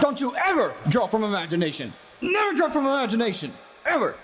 Don't you ever draw from imagination. Never draw from imagination. Ever.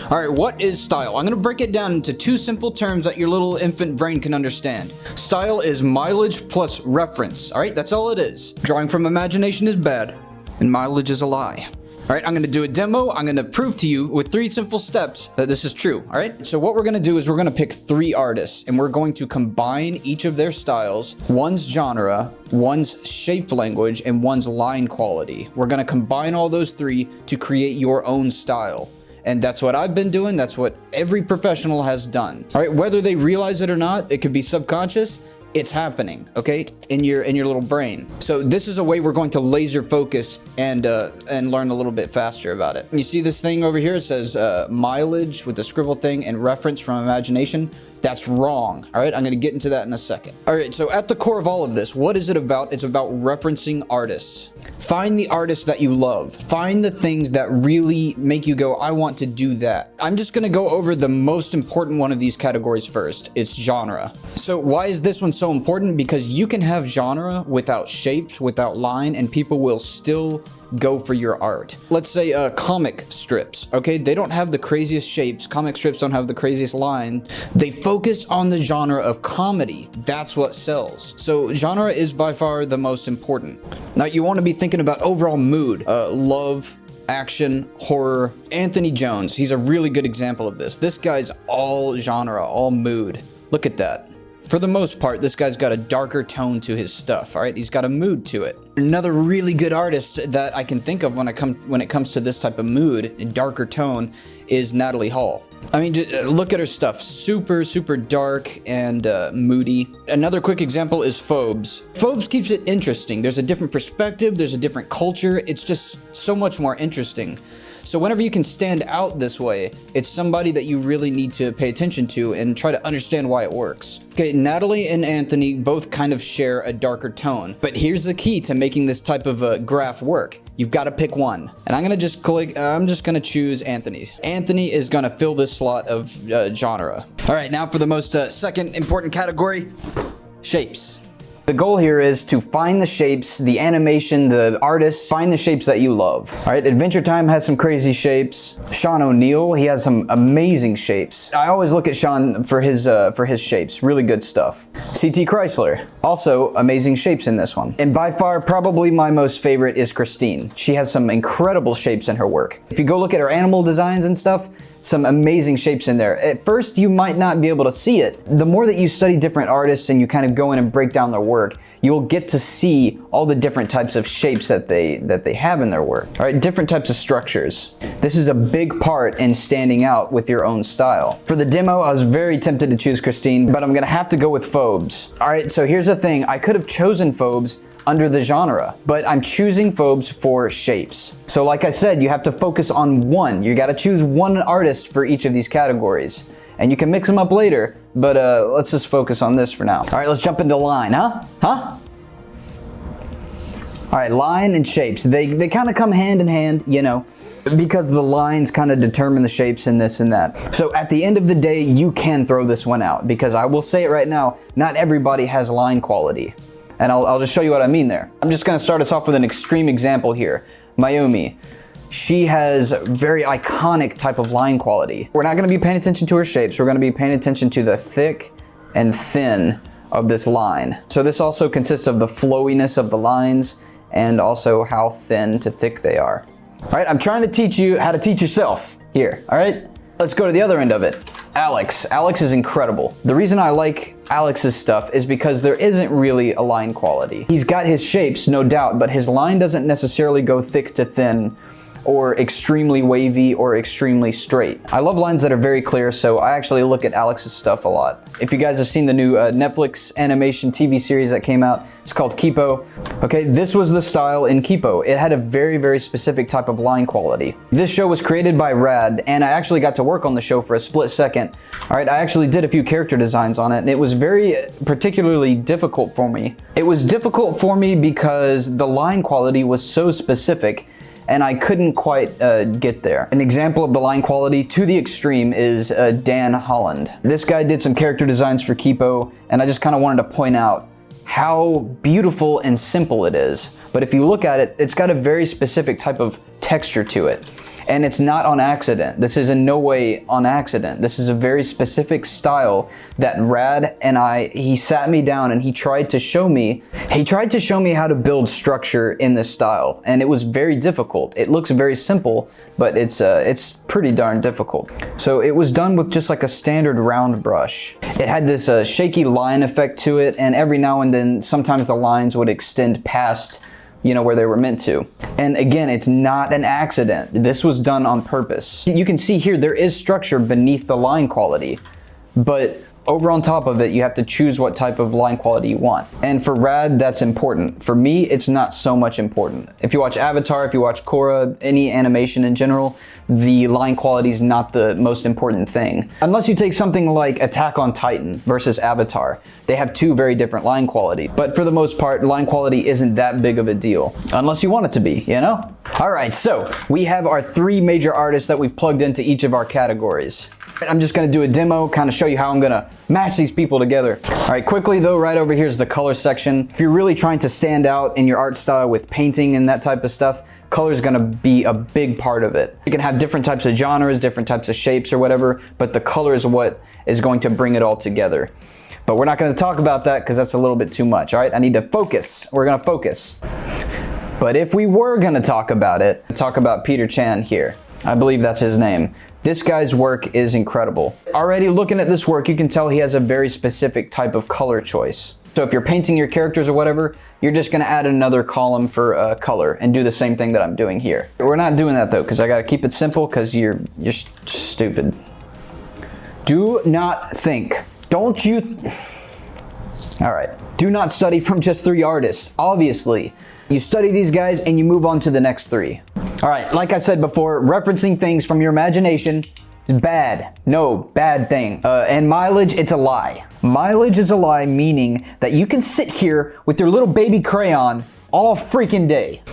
Alright, what is style? I'm going to break it down into two simple terms that your little infant brain can understand. Style is mileage plus reference. Alright, that's all it is. Drawing from imagination is bad, and mileage is a lie. Alright, I'm going to do a demo. I'm going to prove to you with 3 simple steps that this is true. Alright, so what we're going to do is we're going to pick 3 artists, and we're going to combine each of their styles, one's genre, one's shape language, and one's line quality. We're going to combine all those 3 to create your own style. And that's what I've been doing. That's what every professional has done. All right, whether they realize it or not, it could be subconscious. It's happening, okay, in your little brain. So this is a way we're going to laser focus and learn a little bit faster about it. You see this thing over here? It says mileage with the scribble thing and reference from imagination. That's wrong. All right, I'm going to get into that in a second. All right, so at the core of all of this, what is it about? It's about referencing artists. Find the artists that you love. Find the things that really make you go, I want to do that. I'm just going to go over the most important one of these categories first. It's genre. So why is this one so important? Because you can have genre without shapes, without line, and people will still go for your art. Let's say comic strips, okay? They don't have the craziest shapes. Comic strips don't have the craziest line. They focus on the genre of comedy. That's what sells. So genre is by far the most important. Now you want to be thinking about overall mood, love, action, horror. Anthony Jones, he's a really good example of this. This guy's all genre, all mood. Look at that. For the most part, this guy's got a darker tone to his stuff, all right? He's got a mood to it. Another really good artist that I can think of when it comes to this type of mood and darker tone is Natalie Hall. I mean, just look at her stuff. Super, super dark and moody. Another quick example is Phobes. Phobes keeps it interesting. There's a different perspective. There's a different culture. It's just so much more interesting. So whenever you can stand out this way, it's somebody that you really need to pay attention to and try to understand why it works. Okay, Natalie and Anthony both kind of share a darker tone, but here's the key to making this type of a graph work. You've got to pick one. And I'm just gonna choose Anthony. Anthony is gonna fill this slot of genre. All right, now for the most second important category, shapes. The goal here is to find the shapes, the animation, the artists, find the shapes that you love. All right, Adventure Time has some crazy shapes. Sean O'Neill, he has some amazing shapes. I always look at Sean for his shapes, really good stuff. CT Chrysler, also amazing shapes in this one. And by far, probably my most favorite is Christine. She has some incredible shapes in her work. If you go look at her animal designs and stuff, some amazing shapes in there. At first, you might not be able to see it. The more that you study different artists and you kind of go in and break down their work, you'll get to see all the different types of shapes that they have in their work. All right, different types of structures. This is a big part in standing out with your own style. For the demo, I was very tempted to choose Christine, but I'm gonna have to go with Phobes. All right, so here's the thing. I could have chosen Phobes under the genre, but I'm choosing Phobes for shapes. So like I said, you have to focus on one. You gotta choose one artist for each of these categories. And you can mix them up later, but let's just focus on this for now. All right, let's jump into line, huh? All right, line and shapes. They kind of come hand in hand, you know, because the lines kind of determine the shapes and this and that. So at the end of the day, you can throw this one out because I will say it right now, not everybody has line quality. And I'll just show you what I mean there. I'm just gonna start us off with an extreme example here. Mayumi. She has very iconic type of line quality. We're not gonna be paying attention to her shapes. We're gonna be paying attention to the thick and thin of this line. So this also consists of the flowiness of the lines and also how thin to thick they are. All right, I'm trying to teach you how to teach yourself here, all right? Let's go to the other end of it. Alex. Alex is incredible. The reason I like Alex's stuff is because there isn't really a line quality. He's got his shapes, no doubt, but his line doesn't necessarily go thick to thin or extremely wavy or extremely straight. I love lines that are very clear, so I actually look at Alex's stuff a lot. If you guys have seen the new Netflix animation TV series that came out, it's called Kipo. Okay, this was the style in Kipo. It had a very, very specific type of line quality. This show was created by Rad, and I actually got to work on the show for a split second. All right, I actually did a few character designs on it, and it was very particularly difficult for me. It was difficult for me because the line quality was so specific, and I couldn't quite get there. An example of the line quality to the extreme is Dan Holland. This guy did some character designs for Kipo, and I just kind of wanted to point out how beautiful and simple it is. But if you look at it, it's got a very specific type of texture to it. And it's not on accident. This is in no way on accident. This is a very specific style that Rad and he sat me down and he tried to show me how to build structure in this style. And it was very difficult. It looks very simple, but it's pretty darn difficult. So it was done with just like a standard round brush. It had this shaky line effect to it, and every now and then, sometimes the lines would extend past, you know, where they were meant to. And again, it's not an accident. This was done on purpose. You can see here, there is structure beneath the line quality, but over on top of it, you have to choose what type of line quality you want. And for Rad, that's important. For me, it's not so much important. If you watch Avatar, if you watch Korra, any animation in general, the line quality is not the most important thing. Unless you take something like Attack on Titan versus Avatar. They have two very different line quality. But for the most part, line quality isn't that big of a deal. Unless you want it to be, you know? All right, so we have our 3 major artists that we've plugged into each of our categories. I'm just gonna do a demo, kind of show you how I'm gonna match these people together. All right, quickly though, right over here is the color section. If you're really trying to stand out in your art style with painting and that type of stuff, color is gonna be a big part of it. You can have different types of genres, different types of shapes or whatever, but the color is what is going to bring it all together. But we're not gonna talk about that because that's a little bit too much, all right? I need to focus. We're gonna focus. But if we were gonna talk about Peter Chan here. I believe that's his name. This guy's work is incredible. Already looking at this work, you can tell he has a very specific type of color choice. So if you're painting your characters or whatever, you're just gonna add another column for color and do the same thing that I'm doing here. We're not doing that though, because I gotta keep it simple because you're stupid. Do not think. Don't you... All right. Do not study from just 3 artists, obviously. You study these guys and you move on to the next 3. All right, like I said before, referencing things from your imagination is bad. No, bad thing. And mileage, it's a lie. Mileage is a lie, meaning that you can sit here with your little baby crayon all freaking day.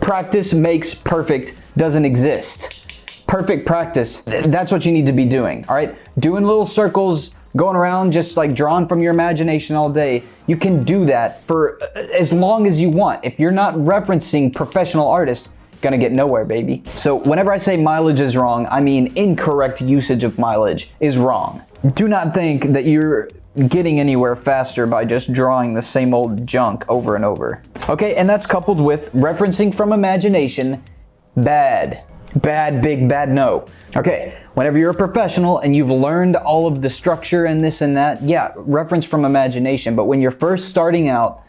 Practice makes perfect doesn't exist. Perfect practice, that's what you need to be doing, all right? Doing little circles, going around just like drawing from your imagination all day, you can do that for as long as you want. If you're not referencing professional artists, gonna get nowhere, baby. So whenever I say mileage is wrong, I mean incorrect usage of mileage is wrong. Do not think that you're getting anywhere faster by just drawing the same old junk over and over. Okay, and that's coupled with referencing from imagination, bad. Bad, big bad, no. Okay, whenever you're a professional and you've learned all of the structure and this and that, yeah, reference from imagination. But when you're first starting out,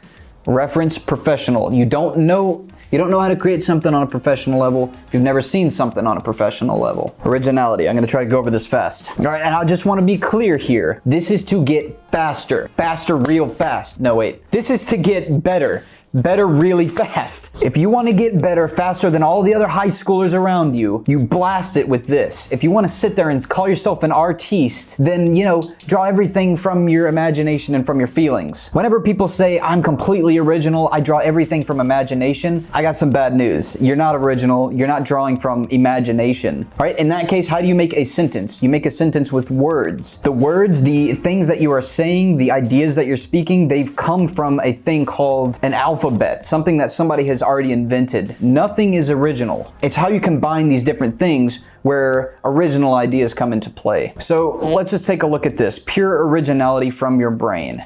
reference professional. You don't know how to create something on a professional level if you've never seen something on a professional level. Originality, I'm gonna try to go over this fast. All right, and I just wanna be clear here. This is to get faster. Faster real fast. No, wait. This is to get better. Better really fast. If you want to get better faster than all the other high schoolers around you, you blast it with this. If you want to sit there and call yourself an artiste, then, you know, draw everything from your imagination and from your feelings. Whenever people say, I'm completely original, I draw everything from imagination, I got some bad news. You're not original, you're not drawing from imagination. All right, in that case, how do you make a sentence? You make a sentence with words. The words, the things that you are saying, the ideas that you're speaking, they've come from a thing called an alphabet, something that somebody has already invented. Nothing is original. It's how you combine these different things where original ideas come into play. So let's just take a look at this. Pure originality from your brain.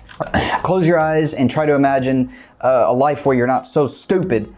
Close your eyes and try to imagine a life where you're not so stupid.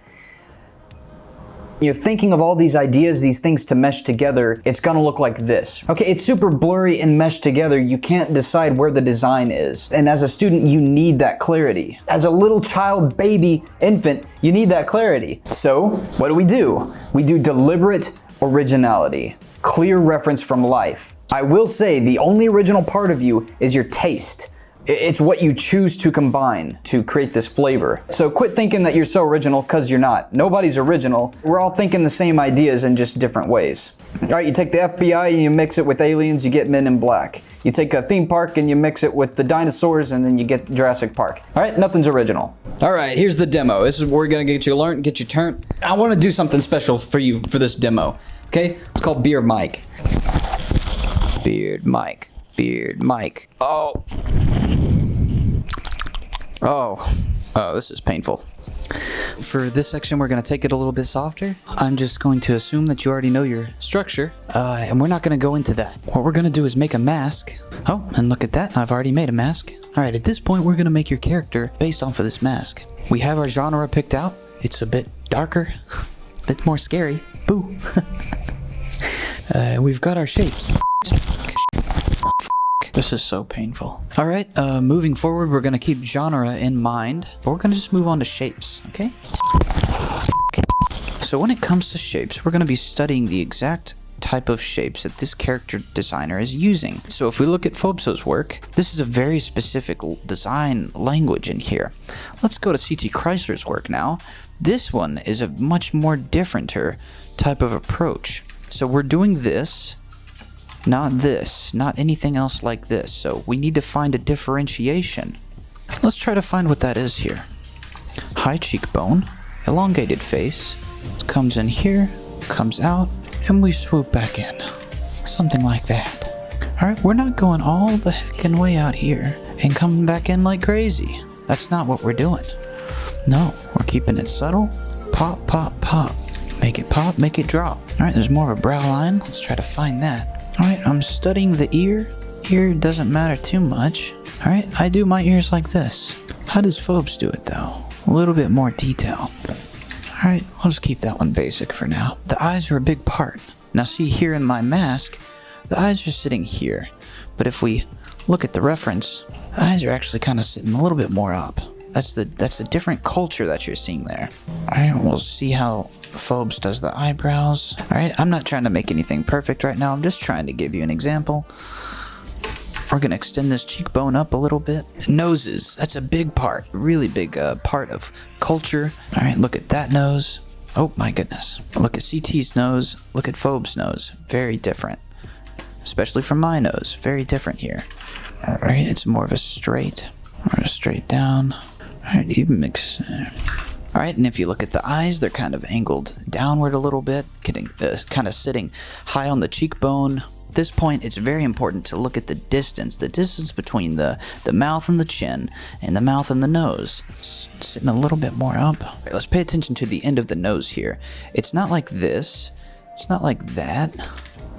You're thinking of all these ideas, these things to mesh together, it's gonna look like this. Okay, it's super blurry and meshed together. You can't decide where the design is. And as a student, you need that clarity. As a little child, baby, infant, you need that clarity. So what do? We do deliberate originality. Clear reference from life. I will say the only original part of you is your taste. It's what you choose to combine to create this flavor. So quit thinking that you're so original, because you're not. Nobody's original. We're all thinking the same ideas in just different ways. All right, you take the FBI and you mix it with aliens, you get Men in Black. You take a theme park and you mix it with the dinosaurs and then you get Jurassic Park. All right, nothing's original. All right, here's the demo. This is where we're gonna get you learned, get you turned. I wanna do something special for you for this demo, okay? It's called Beard Mic. Beard Mic, Beard Mic. Oh. Oh, this is painful. For this section, we're going to take it a little bit softer. I'm just going to assume that you already know your structure, and we're not going to go into that. What we're going to do is make a mask. Oh, and look at that. I've already made a mask. All right, at this point, we're going to make your character based off of this mask. We have our genre picked out. It's a bit darker, a bit more scary. Boo. We've got our shapes. This is so painful. All right, moving forward, we're gonna keep genre in mind, but we're gonna just move on to shapes, okay? So when it comes to shapes, we're gonna be studying the exact type of shapes that this character designer is using. So if we look at Phobso's work, this is a very specific design language in here. Let's go to C.T. Chrysler's work now. This one is a much more differenter type of approach. So we're doing this, not anything else like this. So we need to find a differentiation. Let's try to find what that is here. High cheekbone, elongated face, comes in here, comes out, and we swoop back in. Something like that. Alright, we're not going all the heckin' way out here and coming back in like crazy. That's not what we're doing. No, we're keeping it subtle. Pop, pop, pop. Make it pop, make it drop. Alright, there's more of a brow line. Let's try to find that. Alright, I'm studying the ear. Ear doesn't matter too much. Alright, I do my ears like this. How does Phobes do it though? A little bit more detail. Alright, we'll just keep that one basic for now. The eyes are a big part. Now see here in my mask, the eyes are sitting here. But if we look at the reference, the eyes are actually kind of sitting a little bit more up. That's a different culture that you're seeing there. Alright, we'll see how Phobes does the eyebrows. Alright, I'm not trying to make anything perfect right now. I'm just trying to give you an example. We're going to extend this cheekbone up a little bit. Noses, that's a big part. Really big part of culture. Alright, look at that nose. Oh my goodness. Look at CT's nose. Look at Phobes' nose. Very different. Especially from my nose. Very different here. Alright, it's more of a straight. Or a straight down. Alright, even mix... Alright, and if you look at the eyes, they're kind of angled downward a little bit, getting kind of sitting high on the cheekbone. At this point, it's very important to look at the distance between the mouth and the chin, and the mouth and the nose. It's sitting a little bit more up. Right, let's pay attention to the end of the nose here. It's not like this. It's not like that.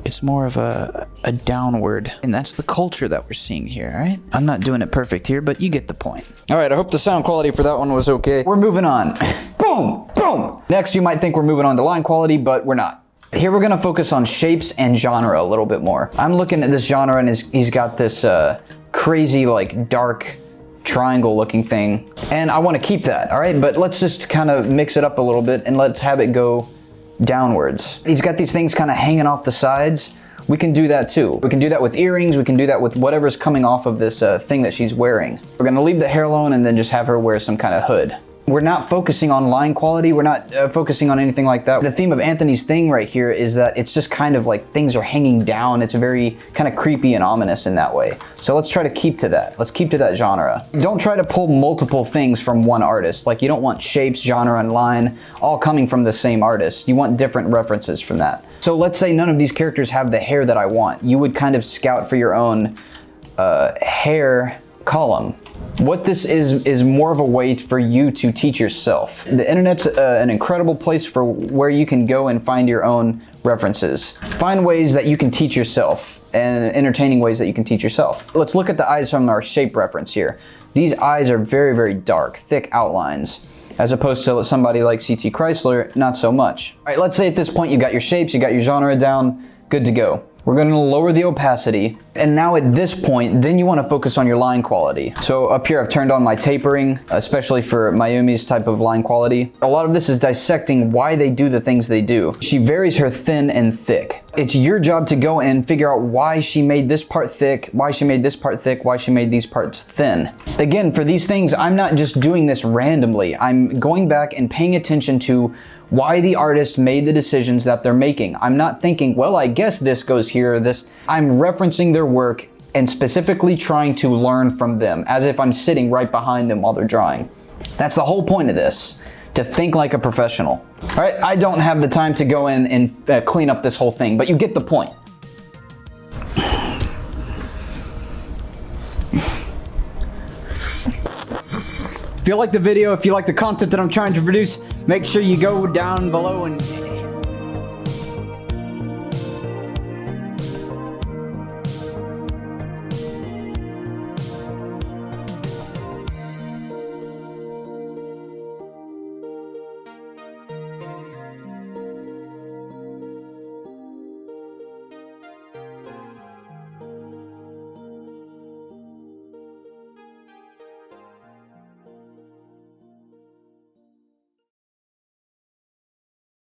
It's more of a downward, and that's the culture that we're seeing here, right? I'm not doing it perfect here, but you get the point. All right, I hope the sound quality for that one was okay. We're moving on. Boom, boom. Next, you might think we're moving on to line quality, but we're not. Here we're gonna focus on shapes and genre a little bit more. I'm looking at this genre, and he's got this crazy, like, dark triangle looking thing, and I wanna keep that, all right? But let's just kind of mix it up a little bit, and let's have it go downwards. He's got these things kind of hanging off the sides. We can do that too. We can do that with earrings. We can do that with whatever's coming off of this thing that she's wearing. We're gonna leave the hair alone and then just have her wear some kind of hood. We're not focusing on line quality. We're not focusing on anything like that. The theme of Anthony's thing right here is that it's just kind of like things are hanging down. It's very kind of creepy and ominous in that way. So let's try to keep to that. Let's keep to that genre. Don't try to pull multiple things from one artist. Like you don't want shapes, genre, and line all coming from the same artist. You want different references from that. So let's say none of these characters have the hair that I want. You would kind of scout for your own hair column. What this is more of a way for you to teach yourself. The internet's an incredible place for where you can go and find your own references. Find ways that you can teach yourself and entertaining ways that you can teach yourself. Let's look at the eyes from our shape reference here. These eyes are very, very dark, thick outlines, as opposed to somebody like C.T. Chrysler, not so much. All right, let's say at this point you got your shapes, you got your genre down, good to go. We're going to lower the opacity, and now at this point, then you want to focus on your line quality. So up here I've turned on my tapering, especially for Mayumi's type of line quality. A lot of this is dissecting why they do the things they do. She varies her thin and thick. It's your job to go and figure out why she made this part thick, why she made this part thick, why she made these parts thin. Again, for these things, I'm not just doing this randomly. I'm going back and paying attention to why the artist made the decisions that they're making. I'm not thinking, well, I guess this goes here, this. I'm referencing their work and specifically trying to learn from them as if I'm sitting right behind them while they're drawing. That's the whole point of this, to think like a professional. All right, I don't have the time to go in and clean up this whole thing, but you get the point. If you like the video, if you like the content that I'm trying to produce, make sure you go down below and